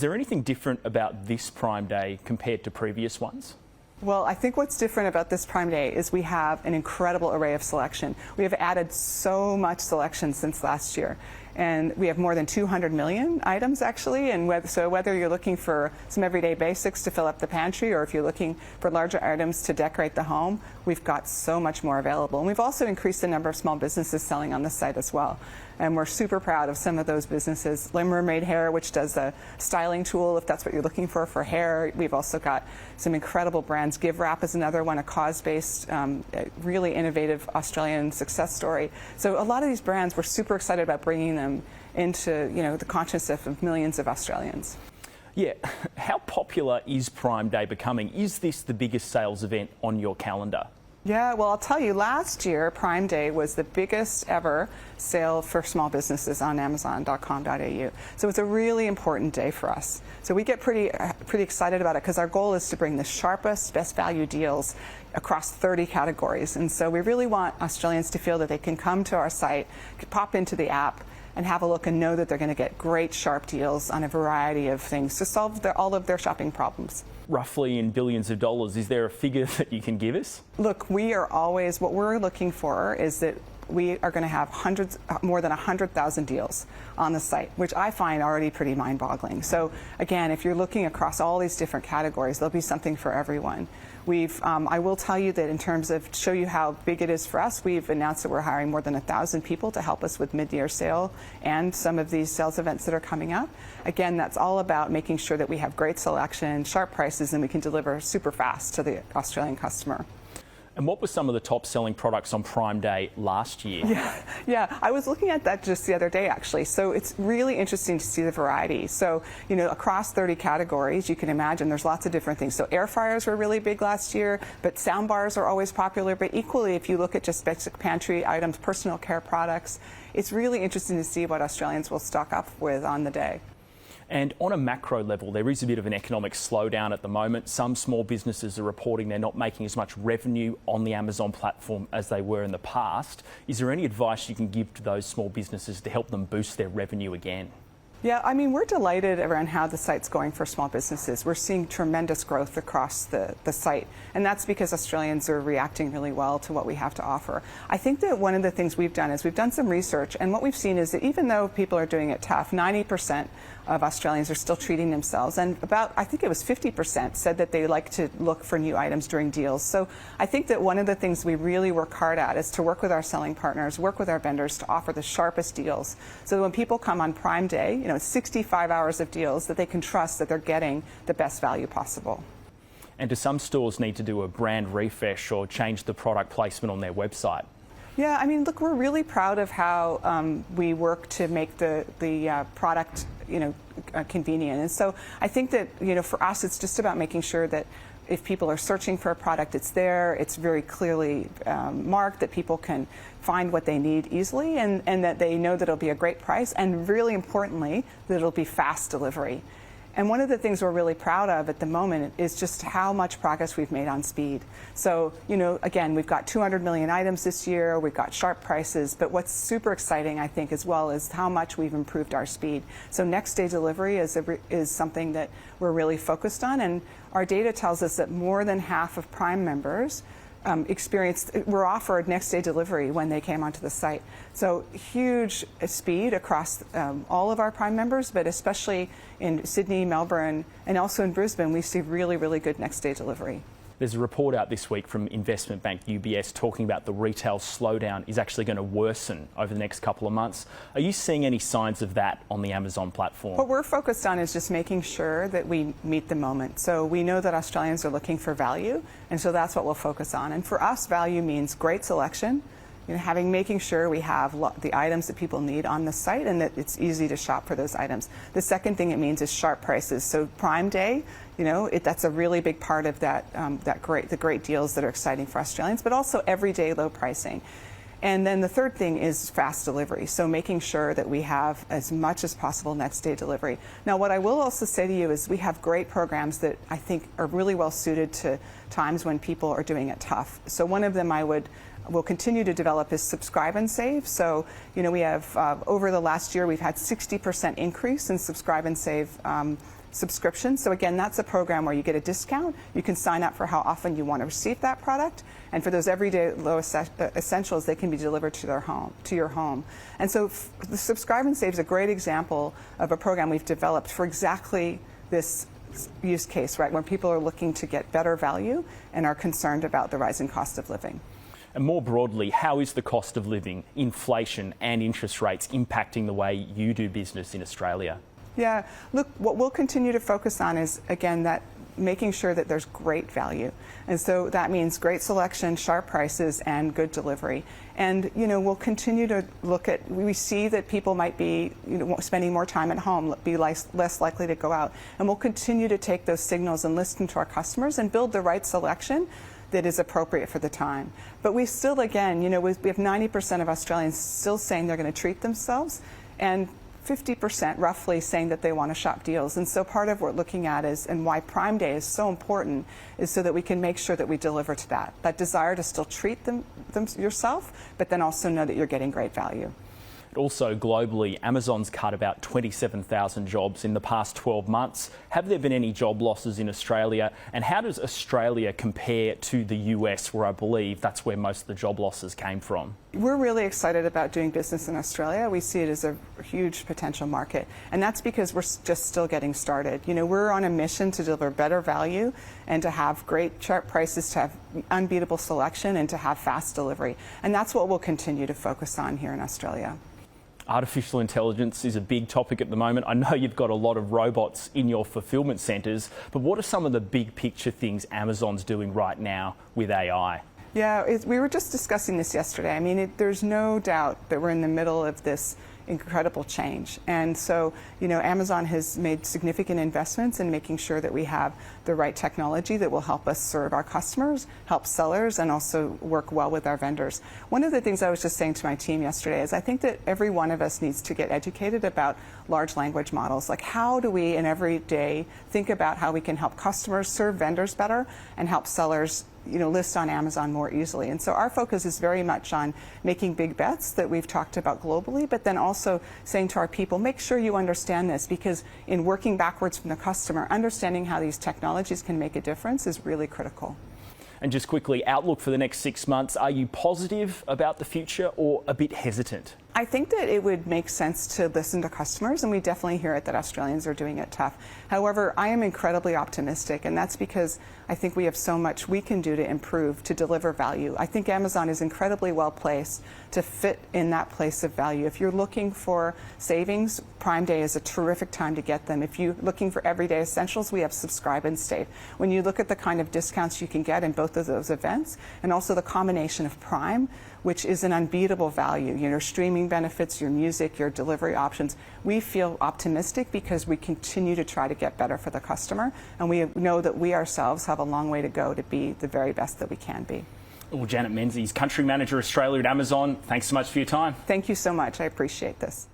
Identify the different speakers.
Speaker 1: Is there anything different about this Prime Day compared to previous ones?
Speaker 2: Well, I think what's different about this Prime Day is we have an incredible array of selection. We have added so much selection since last year. And we have more than 200 million items, actually. And whether you're looking for some everyday basics to fill up the pantry, or if you're looking for larger items to decorate the home, we've got so much more available. And we've also increased the number of small businesses selling on the site as well. And we're super proud of some of those businesses. Mermaid Hair, which does a styling tool, if that's what you're looking for hair. We've also got some incredible brands. Give Wrap is another one, a cause-based, really innovative Australian success story. So a lot of these brands, we're super excited about bringing them into the consciousness of millions of Australians.
Speaker 1: Yeah, how popular is Prime Day becoming? Is this the biggest sales event on your calendar?
Speaker 2: Yeah, well, I'll tell you, last year, Prime Day was the biggest ever sale for small businesses on Amazon.com.au. So it's a really important day for us. So we get pretty excited about it because our goal is to bring the sharpest, best value deals across 30 categories. And so we really want Australians to feel that they can come to our site, pop into the app, and have a look and know that they're going to get great sharp deals on a variety of things to solve all of their shopping problems.
Speaker 1: Roughly in billions of dollars, is there a figure that you can give us?
Speaker 2: Look, what we're looking for is that we are going to have more than 100,000 deals on the site, which I find already pretty mind-boggling. So again, if you're looking across all these different categories, there'll be something for everyone. I will tell you that in terms of show you how big it is for us, we've announced that we're hiring more than 1,000 people to help us with mid-year sale and some of these sales events that are coming up. Again, that's all about making sure that we have great selection, sharp prices, and we can deliver super fast to the Australian customer.
Speaker 1: And what were some of the top selling products on Prime Day last year?
Speaker 2: Yeah, I was looking at that just the other day, actually. So it's really interesting to see the variety. So, across 30 categories, you can imagine there's lots of different things. So air fryers were really big last year, but sound bars are always popular. But equally, if you look at just basic pantry items, personal care products, it's really interesting to see what Australians will stock up with on the day.
Speaker 1: And on a macro level, there is a bit of an economic slowdown at the moment. Some small businesses are reporting they're not making as much revenue on the Amazon platform as they were in the past. Is there any advice you can give to those small businesses to help them boost their revenue again?
Speaker 2: Yeah, I mean, we're delighted around how the site's going for small businesses. We're seeing tremendous growth across the site, and that's because Australians are reacting really well to what we have to offer. I think that one of the things we've done is we've done some research, and what we've seen is that even though people are doing it tough, 90% of Australians are still treating themselves, and I think it was 50% said that they like to look for new items during deals. So I think that one of the things we really work hard at is to work with our selling partners, work with our vendors to offer the sharpest deals, so that when people come on Prime Day, 65 hours of deals, that they can trust that they're getting the best value possible.
Speaker 1: And do some stores need to do a brand refresh or change the product placement on their website?
Speaker 2: Yeah, I mean, look, we're really proud of how we work to make the product, convenient. And so I think that, for us, it's just about making sure that if people are searching for a product, it's there, it's very clearly marked, that people can find what they need easily, and that they know that it'll be a great price, and really importantly, that it'll be fast delivery. And one of the things we're really proud of at the moment is just how much progress we've made on speed. So, again, we've got 200 million items this year, we've got sharp prices, but what's super exciting, I think, as well, is how much we've improved our speed. So next day delivery is something that we're really focused on, and our data tells us that more than half of Prime members were offered next day delivery when they came onto the site. So huge speed across all of our Prime members, but especially in Sydney, Melbourne, and also in Brisbane, we see really, really good next day delivery.
Speaker 1: There's a report out this week from investment bank UBS talking about the retail slowdown is actually going to worsen over the next couple of months. Are you seeing any signs of that on the Amazon platform?
Speaker 2: What we're focused on is just making sure that we meet the moment. So we know that Australians are looking for value, and so that's what we'll focus on. And for us, value means great selection, making sure we have the items that people need on the site and that it's easy to shop for those items. The second thing it means is sharp prices. So Prime Day, that's a really big part of the great deals that are exciting for Australians, but also everyday low pricing. And then the third thing is fast delivery, so making sure that we have as much as possible next day delivery. Now, what I will also say to you is we have great programs that I think are really well suited to times when people are doing it tough. So one of them we'll continue to develop is subscribe and save. So, we have over the last year we've had 60% increase in subscribe and save subscription. So again, that's a program where you get a discount. You can sign up for how often you want to receive that product. And for those everyday low essentials, they can be delivered to your home. And so the Subscribe and Save is a great example of a program we've developed for exactly this use case, right, when people are looking to get better value and are concerned about the rising cost of living.
Speaker 1: And more broadly, how is the cost of living, inflation and interest rates impacting the way you do business in Australia?
Speaker 2: Yeah, look, what we'll continue to focus on is, again, that making sure that there's great value. And so that means great selection, sharp prices, and good delivery. And, we'll continue to look at, we see that people might be, spending more time at home, be less likely to go out. And we'll continue to take those signals and listen to our customers and build the right selection that is appropriate for the time. But we still, again, we have 90% of Australians still saying they're going to treat themselves, and 50% roughly saying that they want to shop deals. And so part of what we're looking at is, and why Prime Day is so important, is so that we can make sure that we deliver to that desire to still treat them yourself, but then also know that you're getting great value.
Speaker 1: Also, globally, Amazon's cut about 27,000 jobs in the past 12 months. Have there been any job losses in Australia? And how does Australia compare to the US, where I believe that's where most of the job losses came from?
Speaker 2: We're really excited about doing business in Australia. We see it as a huge potential market. And that's because we're just still getting started. We're on a mission to deliver better value and to have great sharp prices, to have unbeatable selection, and to have fast delivery. And that's what we'll continue to focus on here in Australia.
Speaker 1: Artificial intelligence is a big topic at the moment. I know you've got a lot of robots in your fulfillment centres, but what are some of the big picture things Amazon's doing right now with AI?
Speaker 2: Yeah, we were just discussing this yesterday. I mean, there's no doubt that we're in the middle of this incredible change. And so, Amazon has made significant investments in making sure that we have the right technology that will help us serve our customers, help sellers, and also work well with our vendors. One of the things I was just saying to my team yesterday is I think that every one of us needs to get educated about large language models. Like, how do we in every day think about how we can help customers serve vendors better and help sellers list on Amazon more easily. And so our focus is very much on making big bets that we've talked about globally, but then also saying to our people, make sure you understand this, because in working backwards from the customer, understanding how these technologies can make a difference is really critical.
Speaker 1: And just quickly, outlook for the next 6 months. Are you positive about the future or a bit hesitant?
Speaker 2: I think that it would make sense to listen to customers, and we definitely hear it that Australians are doing it tough. However, I am incredibly optimistic, and that's because I think we have so much we can do to improve, to deliver value. I think Amazon is incredibly well placed to fit in that place of value. If you're looking for savings, Prime Day is a terrific time to get them. If you're looking for everyday essentials, we have Subscribe and Save. When you look at the kind of discounts you can get in both of those events, and also the combination of Prime, which is an unbeatable value, streaming benefits, your music, your delivery options, we feel optimistic because we continue to try to get better for the customer, and we know that we ourselves have a long way to go to be the very best that we can be.
Speaker 1: Well, Janet Menzies, Country Manager Australia at Amazon, thanks so much for your time.
Speaker 2: Thank you so much. I appreciate this.